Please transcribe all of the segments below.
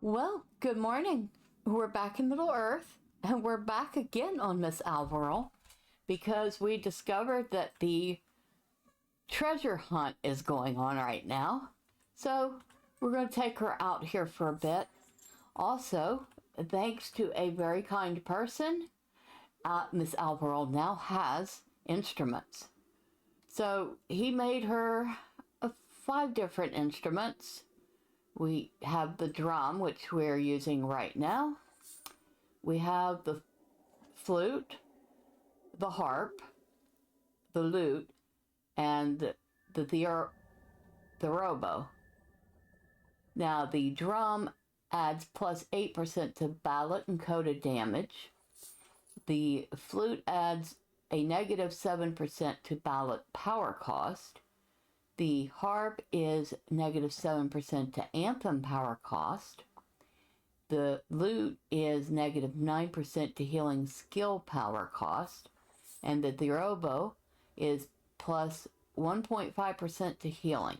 Well, good morning. We're back in Middle Earth, and we're back again on Miss Alvaerelle because we discovered that the treasure hunt is going on right now. So we're going to take her out here for a bit. Also, thanks to a very kind person, Miss Alvaerelle now has instruments. So he made her 5 different instruments. We have the drum, which we're using right now. We have the flute, the harp, the lute, and the theorbo. Now, the drum adds plus 8% to ballot and coda damage. The flute adds a negative 7% to ballot power cost. The harp is negative 7% to anthem power cost. The lute is negative 9% to healing skill power cost. And the theorbo is plus 1.5% to healing.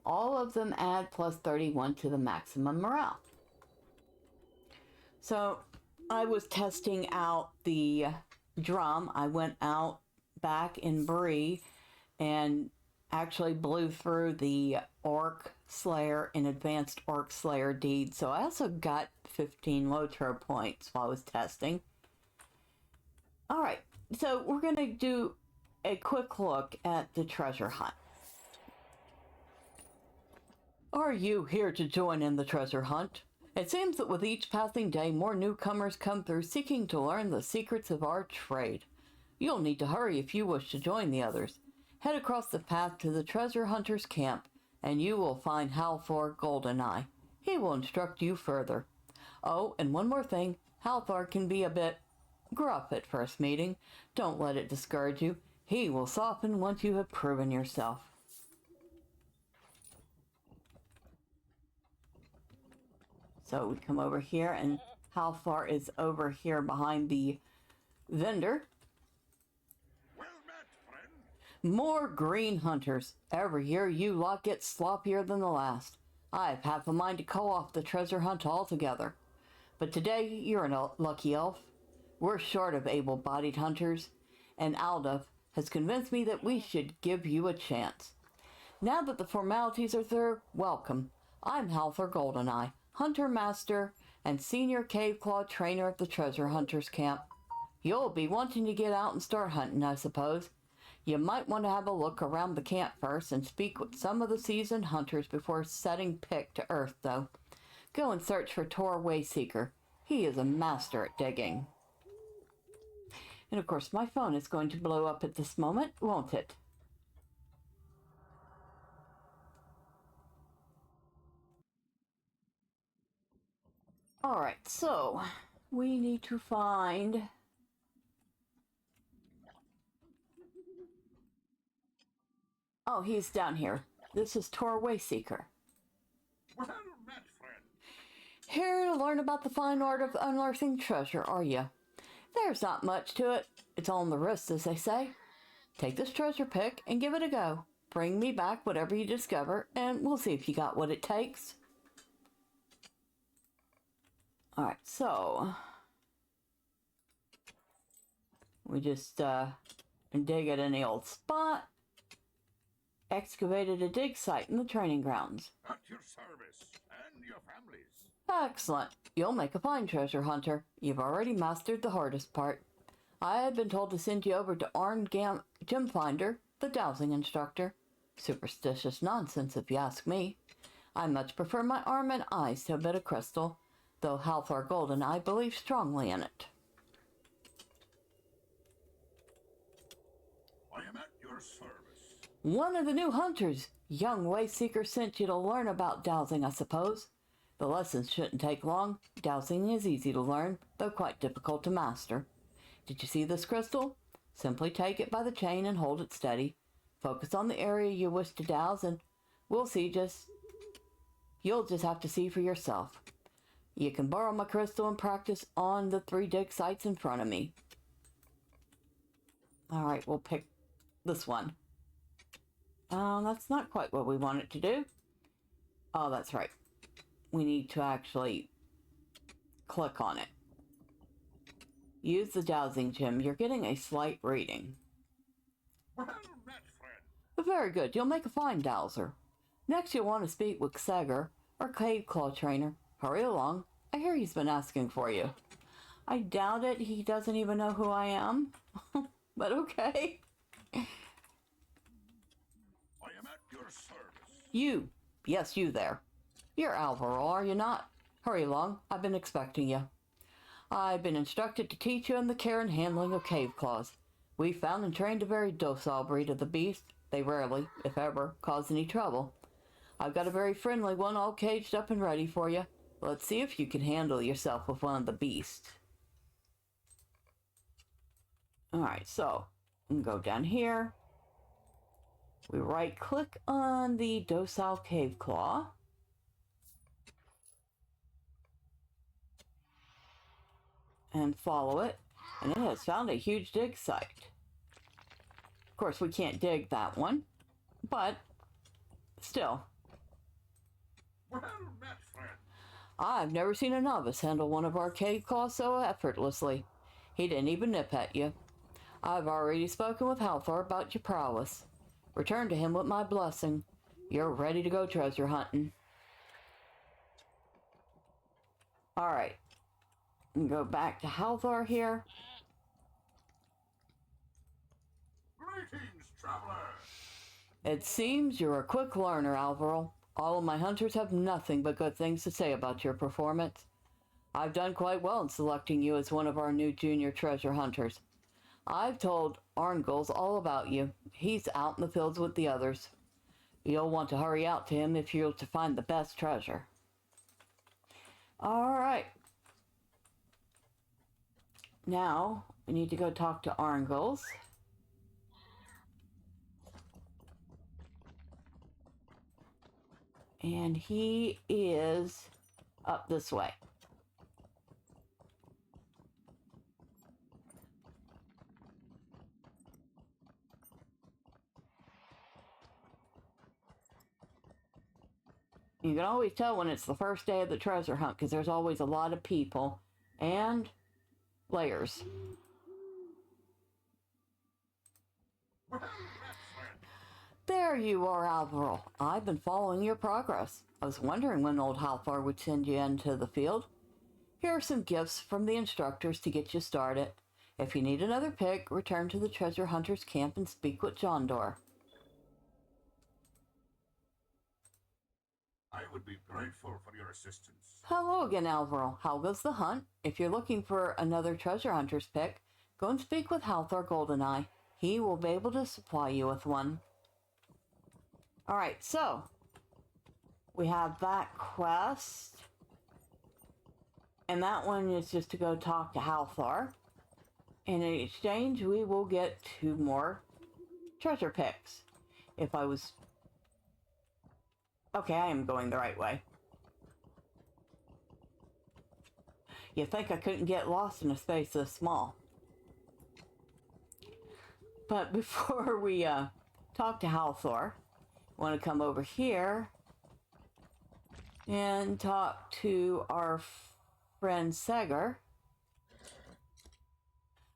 All of them add plus 31 to the maximum morale. So I was testing out the drum. I went out back in Bree and actually blew through the Orc Slayer and Advanced Orc Slayer deed. So I also got 15 LOTRO points while I was testing. Alright, so we're going to do a quick look at the treasure hunt. Are you here to join in the treasure hunt? It seems that with each passing day, more newcomers come through seeking to learn the secrets of our trade. You'll need to hurry if you wish to join the others. Head across the path to the treasure hunter's camp, and you will find Halthor Goldeneye. He will instruct you further. Oh, and one more thing, Halthor can be a bit gruff at first meeting. Don't let it discourage you. He will soften once you have proven yourself. So we come over here, and Halthor is over here behind the vendor. Well met, friend. More green hunters. Every year you lot get sloppier than the last. I've half a mind to call off the treasure hunt altogether. But today you're a lucky elf. We're short of able-bodied hunters, and Alduf has convinced me that we should give you a chance. Now that the formalities are through, welcome. I'm Halthor Goldeneye, Hunter Master and Senior Cave Claw Trainer of the Treasure Hunters Camp. You'll be wanting to get out and start hunting, I suppose. You might want to have a look around the camp first and speak with some of the seasoned hunters before setting pick to earth, though. Go and search for Tor Wayseeker. He is a master at digging. And of course, my phone is going to blow up at this moment, won't it? Alright, so we need to find... Oh, he's down here. This is Tor Wayseeker. Well met, friend. Here to learn about the fine art of unearthing treasure, are you? There's not much to it. It's on the wrist, as they say. Take this treasure pick and give it a go. Bring me back whatever you discover, and we'll see if you got what it takes. Alright, so... we just dig at any old spot. Excavated a dig site in the training grounds. At your service and your family's. Excellent. You'll make a fine treasure hunter. You've already mastered the hardest part. I had been told to send you over to Arn Gemfinder, the dowsing instructor. Superstitious nonsense, if you ask me. I much prefer my arm and eyes to a bit of crystal, though Halthor Goldeneye believes strongly in it. I am at your service. One of the new hunters. Young Wayseeker sent you to learn about dowsing, I suppose. The lessons shouldn't take long. Dowsing is easy to learn, though quite difficult to master. Did you see this crystal? Simply take it by the chain and hold it steady. Focus on the area you wish to douse, and you'll just have to see for yourself. You can borrow my crystal and practice on the 3 dig sites in front of me. Alright, we'll pick this one. That's not quite what we want it to do. Oh, that's right. we need to actually click on it. Use the dowsing gem. You're getting a slight reading. Well met, friend. Very good. You'll make a fine dowser. Next, you'll want to speak with Sagar, our cave claw trainer. Hurry along. I hear he's been asking for you. I doubt it. He doesn't even know who I am. But okay. I am at your service. You. Yes, you there. You're Alvaerelle, are you not? Hurry along. I've been expecting you. I've been instructed to teach you in the care and handling of cave claws. We found and trained a very docile breed of the beast. They rarely, if ever, cause any trouble. I've got a very friendly one all caged up and ready for you. Let's see if you can handle yourself with one of the beasts. Alright, so we can go down here. We right click on the docile cave claw. And follow it. And it has found a huge dig site. Of course, we can't dig that one. But still. Well met, friend. I've never seen a novice handle one of our cave claws so effortlessly. He didn't even nip at you. I've already spoken with Halthor about your prowess. Return to him with my blessing. You're ready to go treasure hunting. Alright. Go back to Halthor here. Greetings, traveler. It seems you're a quick learner, Alvaerelle. All of my hunters have nothing but good things to say about your performance. I've done quite well in selecting you as one of our new junior treasure hunters. I've told Arngils all about you. He's out in the fields with the others. You'll want to hurry out to him if you're to find the best treasure. Alright. Now, we need to go talk to Arngils. And he is up this way. You can always tell when it's the first day of the treasure hunt because there's always a lot of people and layers. Well met, friend. There you are, Alvaerelle. I've been following your progress. I was wondering when old Halthor would send you into the field. Here are some gifts from the instructors to get you started. If you need another pick, return to the treasure hunters camp and speak with Jondor. I would be grateful for your assistance. Hello again, Alvaerelle. How goes the hunt? If you're looking for another treasure hunter's pick, go and speak with Halthor Goldeneye. He will be able to supply you with one. Alright, so we have that quest. And that one is just to go talk to Halthor. And in exchange, we will get 2 more treasure picks. If I was... Okay, I am going the right way. You'd think I couldn't get lost in a space this small. But before we talk to Halthor, I want to come over here and talk to our friend Sagar.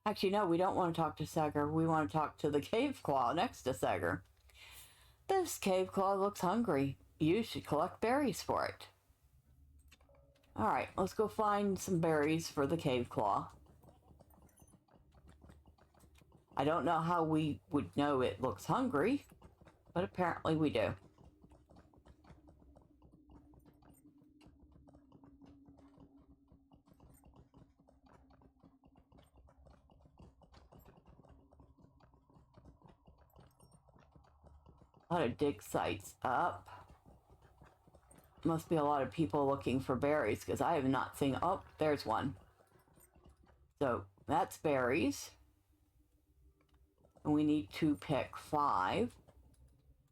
Actually, no, we don't want to talk to Sagar. We want to talk to the cave claw next to Sagar. This cave claw looks hungry. You should collect berries for it. Alright, let's go find some berries for the cave claw. I don't know how we would know it looks hungry, but apparently we do. A lot of dig sites up. Must be a lot of people looking for berries because I have not seen... Oh, there's one. So that's berries. And we need to pick 5.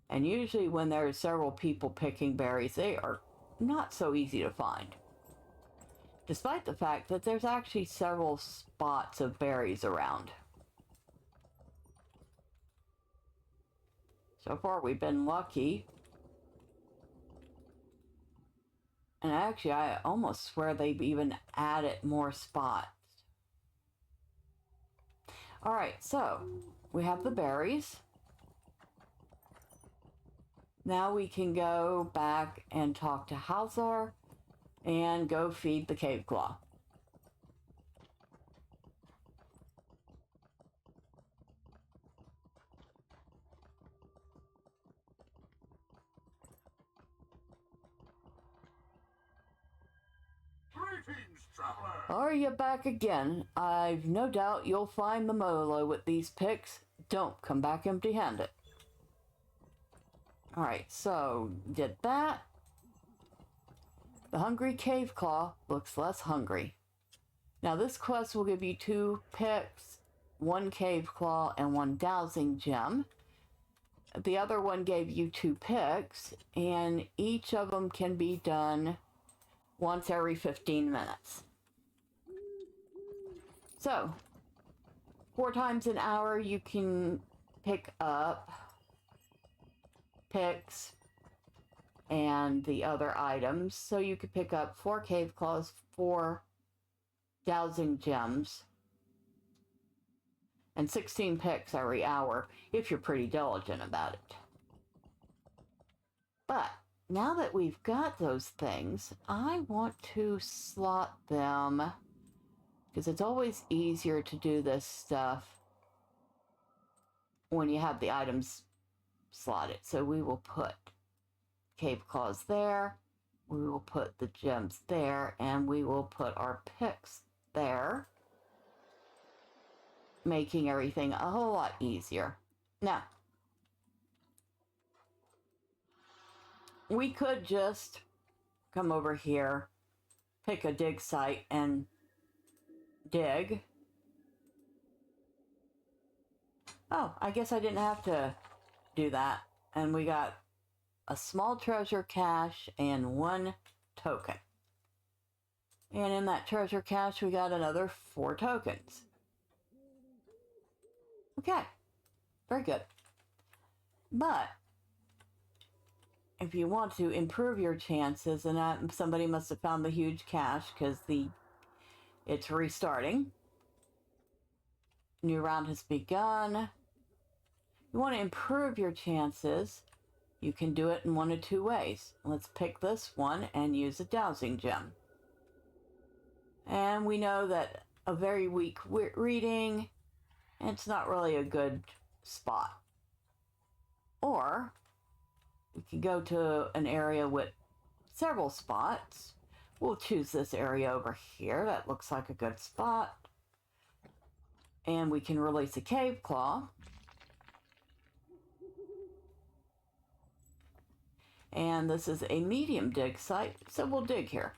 And usually when there are several people picking berries, they are not so easy to find. Despite the fact that there's actually several spots of berries around. So far we've been lucky. And actually, I almost swear they've even added more spots. Alright, so we have the berries. Now we can go back and talk to Halzar and go feed the cave claw. Greetings, traveler. Are you back again? I've no doubt you'll find the Molo with these picks. Don't come back empty-handed. Alright, so did that. The hungry cave claw looks less hungry. Now this quest will give you 2 picks, 1 cave claw, and 1 dowsing gem. The other one gave you 2 picks, and each of them can be done once every 15 minutes. So, 4 times an hour you can pick up picks and the other items. So you could pick up 4 cave claws, 4 dowsing gems, and 16 picks every hour if you're pretty diligent about it. But now that we've got those things, I want to slot them, because it's always easier to do this stuff when you have the items slotted. So we will put cave claws there, we will put the gems there, and we will put our picks there, making everything a whole lot easier. Now, we could just come over here, pick a dig site, and dig. Oh, I guess I didn't have to do that. And we got a small treasure cache and 1 token. And in that treasure cache, we got another 4 tokens. Okay, very good. But if you want to improve your chances, and somebody must have found the huge cache because it's restarting. New round has begun. You want to improve your chances, you can do it in 1 of 2 ways. Let's pick this one and use a dowsing gem. And we know that a very weak reading, it's not really a good spot. Or we can go to an area with several spots. We'll choose this area over here. That looks like a good spot. And we can release a cave claw. And this is a medium dig site, so we'll dig here.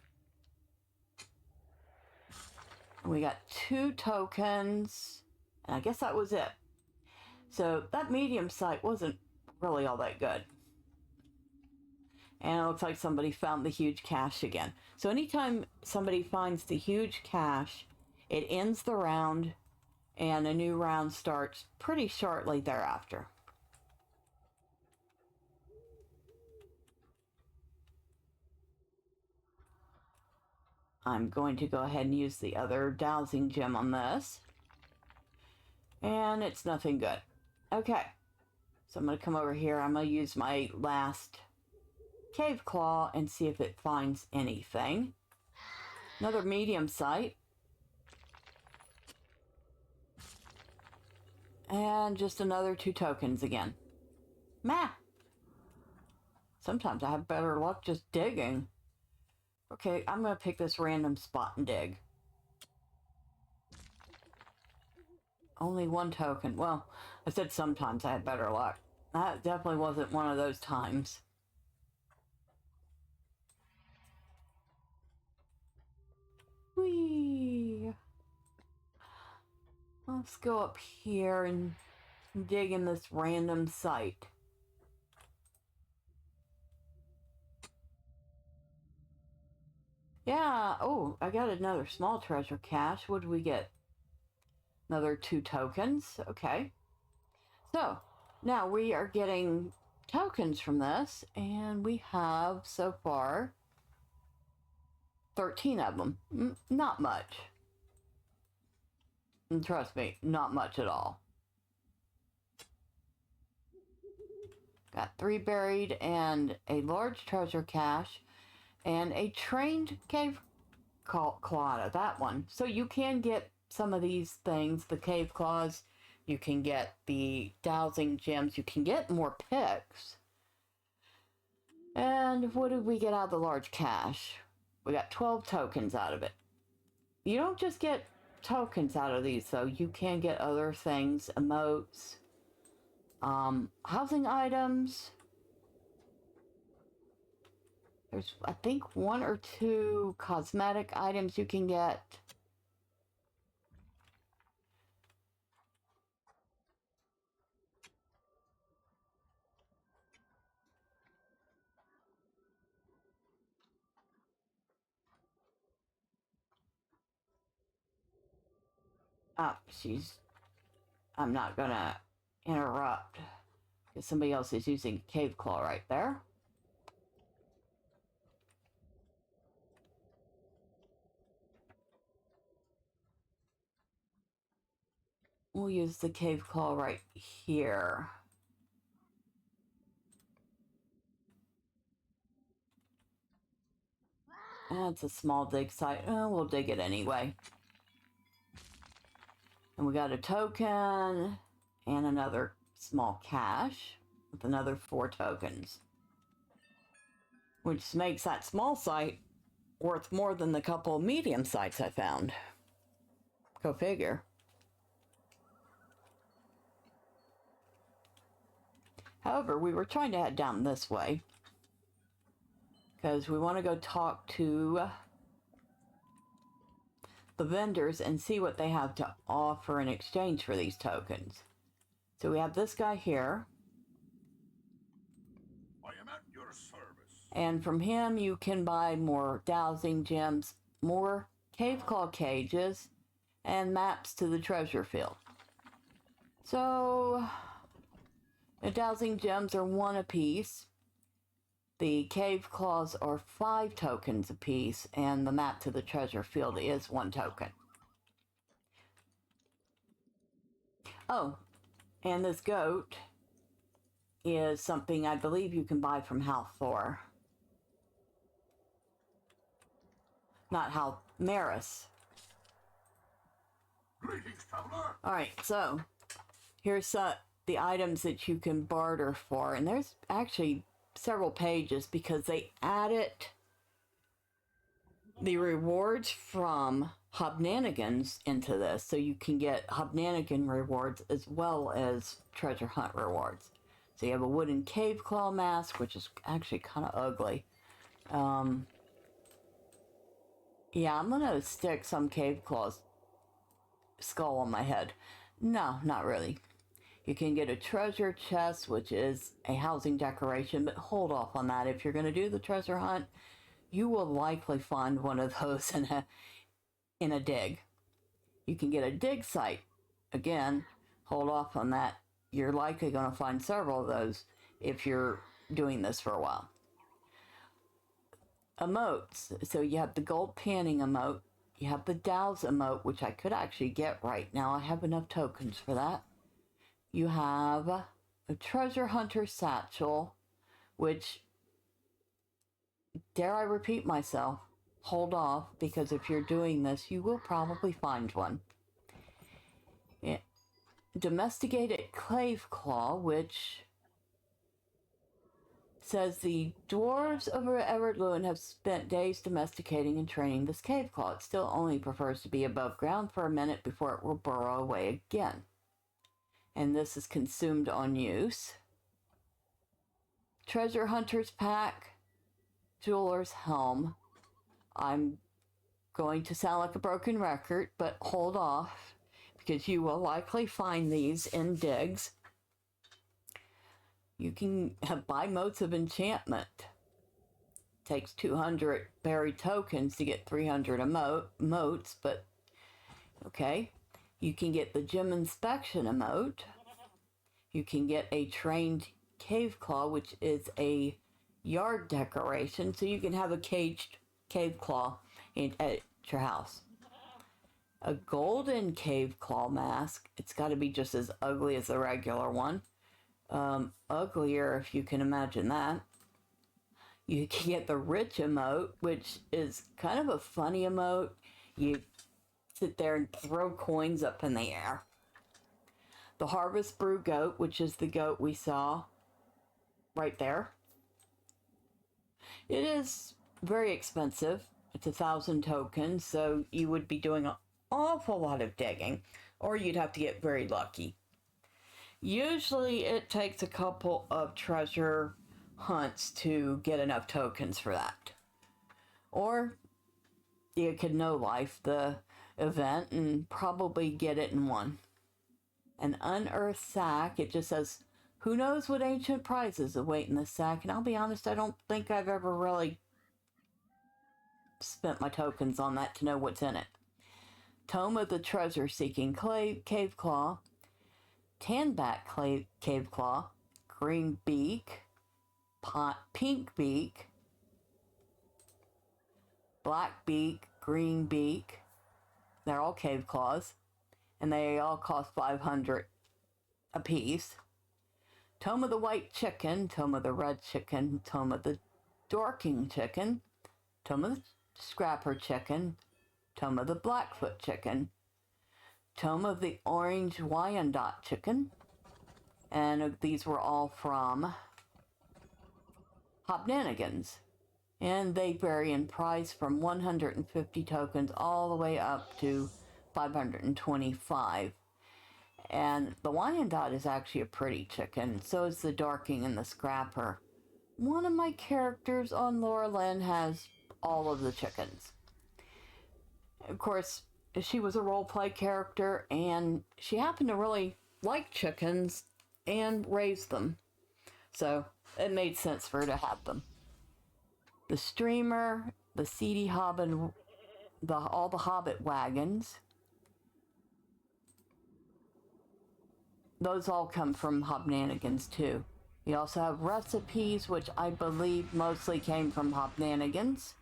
We got 2 tokens, and I guess that was it. So that medium site wasn't really all that good. And it looks like somebody found the huge cache again. So anytime somebody finds the huge cache, it ends the round, and a new round starts pretty shortly thereafter. I'm going to go ahead and use the other dowsing gem on this. And it's nothing good. Okay. So I'm going to come over here. I'm going to use my last cave claw and see if it finds anything. Another medium site. And just another 2 tokens again. Meh. Sometimes I have better luck just digging. Okay, I'm going to pick this random spot and dig. Only 1 token. Well, I said sometimes I had better luck. That definitely wasn't one of those times. Whee! Let's go up here and dig in this random site. Yeah, oh, I got another small treasure cache. What did we get? Another 2 tokens. Okay. So, now we are getting tokens from this, and we have, so far, 13 of them. Not much. And trust me, not much at all. Got 3 buried and a large treasure cache and a trained cave claw out of that one. So you can get some of these things, the cave claws, you can get the dowsing gems, you can get more picks. And what did we get out of the large cache? We got 12 tokens out of it. You don't just get tokens out of these though, you can get other things, emotes, housing items. There's, I think, 1 or 2 cosmetic items you can get. Oh, I'm not gonna interrupt because somebody else is using cave claw right there. We'll use the cave claw right here. That's a small dig site. We'll dig it anyway. And we got a token and another small cache with another 4 tokens. Which makes that small site worth more than the couple of medium sites I found. Go figure. However, we were trying to head down this way because we want to go talk to the vendors and see what they have to offer in exchange for these tokens. So we have this guy here. I am at your service. And from him you can buy more dowsing gems, more cave claw cages, and maps to the treasure field. So the dowsing gems are 1 apiece. The cave claws are 5 tokens apiece, and the map to the treasure field is 1 token. Oh, and this goat is something I believe you can buy from Halthor. Not Maris. Greetings, traveler. Alright, so here's the items that you can barter for, and there's actually several pages because they added the rewards from Hobnanigans into this, so you can get Hobnanigan rewards as well as treasure hunt rewards. So you have a wooden cave claw mask, which is actually kind of ugly. Yeah, I'm gonna stick some cave claws skull on my head. No, not really. You can get a treasure chest, which is a housing decoration, but hold off on that. If you're going to do the treasure hunt, you will likely find one of those in a dig. You can get a dig site. Again, hold off on that. You're likely going to find several of those if you're doing this for a while. Emotes. So you have the gold panning emote. You have the Dows emote, which I could actually get right now. I have enough tokens for that. You have a treasure hunter satchel, which, dare I repeat myself, hold off, because if you're doing this, you will probably find one. Yeah. Domesticated cave claw, which says the dwarves of Everloon have spent days domesticating and training this cave claw. It still only prefers to be above ground for a minute before it will burrow away again. And this is consumed on use. Treasure Hunter's Pack, Jeweler's Helm. I'm going to sound like a broken record, but hold off, because you will likely find these in digs. You can buy motes of enchantment. Takes 200 buried tokens to get 300 motes, but okay. You can get the gem inspection emote. You can get a trained cave claw, which is a yard decoration. So you can have a caged cave claw at your house. A golden cave claw mask. It's got to be just as ugly as the regular one. Uglier, if you can imagine that. You can get the rich emote, which is kind of a funny emote. You sit there and throw coins up in the air. The Harvest Brew goat, which is the goat we saw right there. It is very expensive. It's 1,000 tokens, so you would be doing an awful lot of digging, or you'd have to get very lucky. Usually it takes a couple of treasure hunts to get enough tokens for that. Or you could no-life the event and probably get it in one. An unearthed sack. It just says, who knows what ancient prizes await in this sack. And I'll be honest, I don't think I've ever really spent my tokens on that to know what's in it. Tome of the Treasure-Seeking Cave Claw. Tanback Cave Claw. Green Beak. Pink Beak. Black Beak. Green Beak. They're all cave claws. And they all cost 500 a piece. Tome of the White Chicken, Tome of the Red Chicken, Tome of the Dorking Chicken, Tome of the Scrapper Chicken, Tome of the Blackfoot Chicken, Tome of the Orange Wyandotte Chicken, and these were all from Hobnanigans. And they vary in price from 150 tokens all the way up to 525. And the Wyandotte is actually a pretty chicken. So is the Dorking and the Scrapper. One of my characters on Laura Lynn has all of the chickens. Of course, she was a role-play character, and she happened to really like chickens and raise them. So it made sense for her to have them. The Streamer, the Seedy Hobbin, all the Hobbit wagons. Those all come from Hobnanigans too. You also have recipes, which I believe mostly came from Hobnanigans.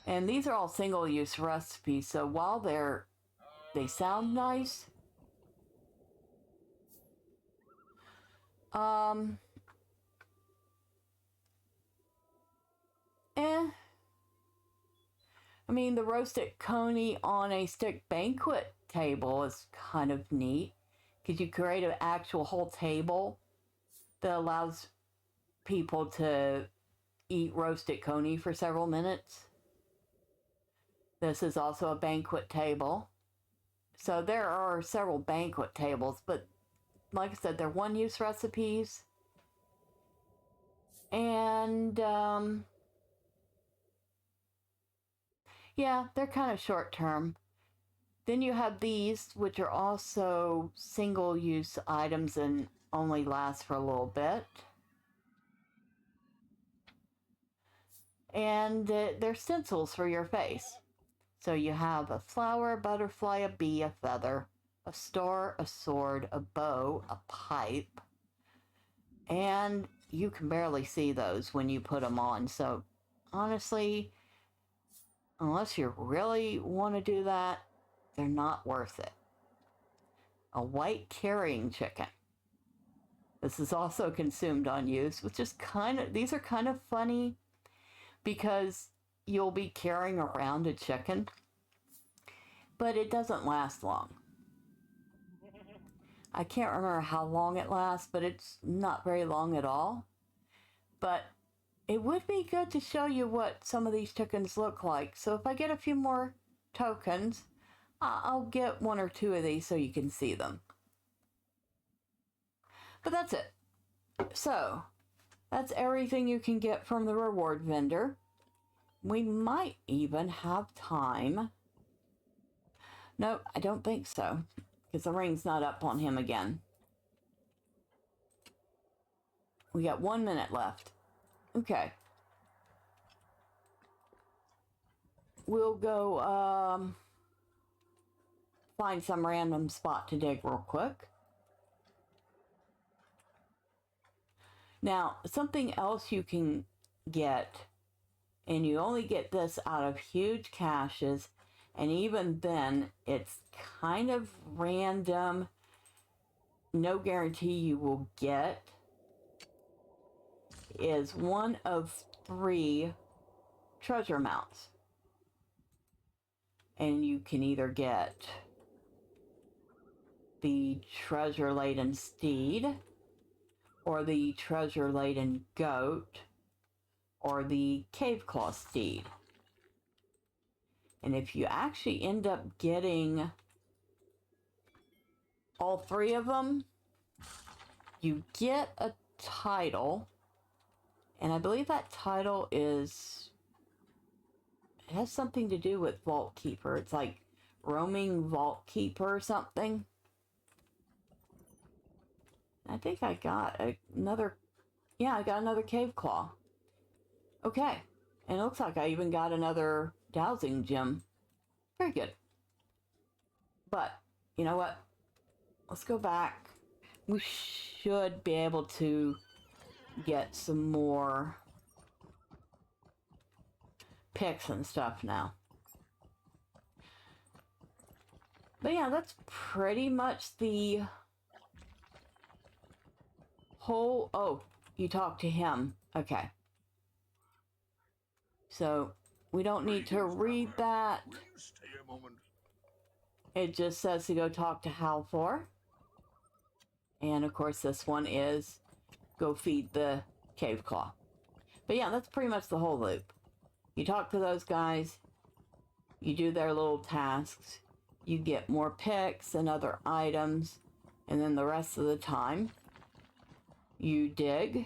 And these are all single-use recipes, so while they sound nice, I mean, the roasted coney on a stick banquet table is kind of neat, because you create an actual whole table that allows people to eat roasted coney for several minutes. This is also a banquet table. So there are several banquet tables, but like I said, they're one-use recipes. And, yeah, they're kind of short-term. Then you have these, which are also single-use items and only last for a little bit. And they're stencils for your face. So you have a flower, a butterfly, a bee, a feather, a star, a sword, a bow, a pipe. And you can barely see those when you put them on. So honestly, unless you really want to do that, they're not worth it. A white carrying chicken. This is also consumed on use, which is these are kind of funny because you'll be carrying around a chicken, but it doesn't last long. I can't remember how long it lasts, but it's not very long at all. But it would be good to show you what some of these chickens look like. So if I get a few more tokens, I'll get one or two of these so you can see them. But that's it. So that's everything you can get from the reward vendor. We might even have time. No, I don't think so, because the ring's not up on him again. We got 1 minute left. Okay. We'll go find some random spot to dig real quick. Now, something else you can get, and you only get this out of huge caches, and even then, it's kind of random. No guarantee you will get, is one of 3 treasure mounts. And you can either get the treasure laden steed, or the treasure laden goat, or the cave claw steed. And if you actually end up getting all 3 of them, you get a title, and I believe that title is, it has something to do with Vault Keeper. It's like roaming Vault Keeper or something. I think I got another, yeah, I got another cave claw. Okay, and it looks like I even got another dowsing gem. Very good. But, you know what? Let's go back. We should be able to get some more picks and stuff now. But yeah, that's pretty much the whole... Oh, you talked to him. Okay. So, we don't need to read that. Will you stay a moment? It just says to go talk to Hal for. And of course this one is go feed the cave claw. But yeah, that's pretty much the whole loop. You talk to those guys, you do their little tasks, you get more picks and other items, and then the rest of the time you dig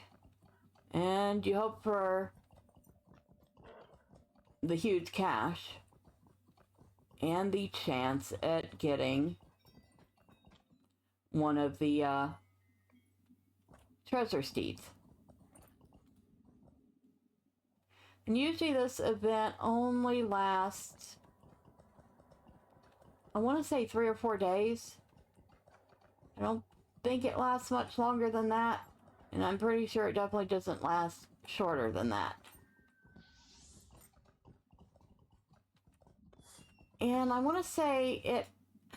and you hope for the huge cash and the chance at getting one of the treasure steeds. And usually this event only lasts, I want to say 3 or 4 days. I don't think it lasts much longer than that, and I'm pretty sure it definitely doesn't last shorter than that. And I want to say it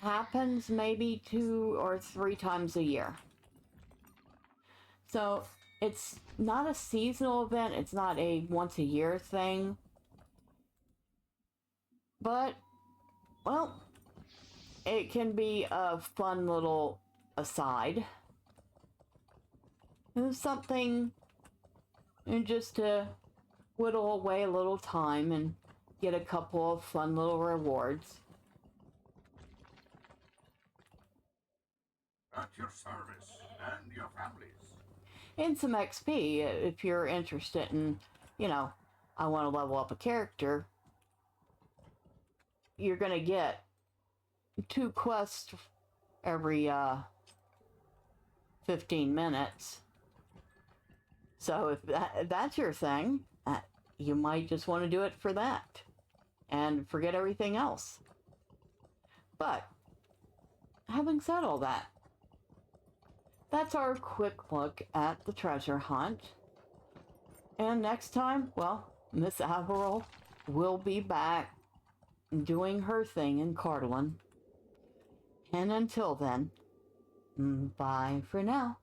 happens maybe 2 or 3 times a year. So it's not a seasonal event, it's not a once a year thing. But, well, it can be a fun little aside. It's something just to whittle away a little time and get a couple of fun little rewards. At your service and your families. And some XP if you're interested in, you know, I want to level up a character. You're going to get 2 quests every 15 minutes. So if that's your thing, you might just want to do it for that and forget everything else. But having said all that, that's our quick look at the treasure hunt. And next time, well, Miss Alvaerelle will be back doing her thing in Cardoon. And until then, bye for now.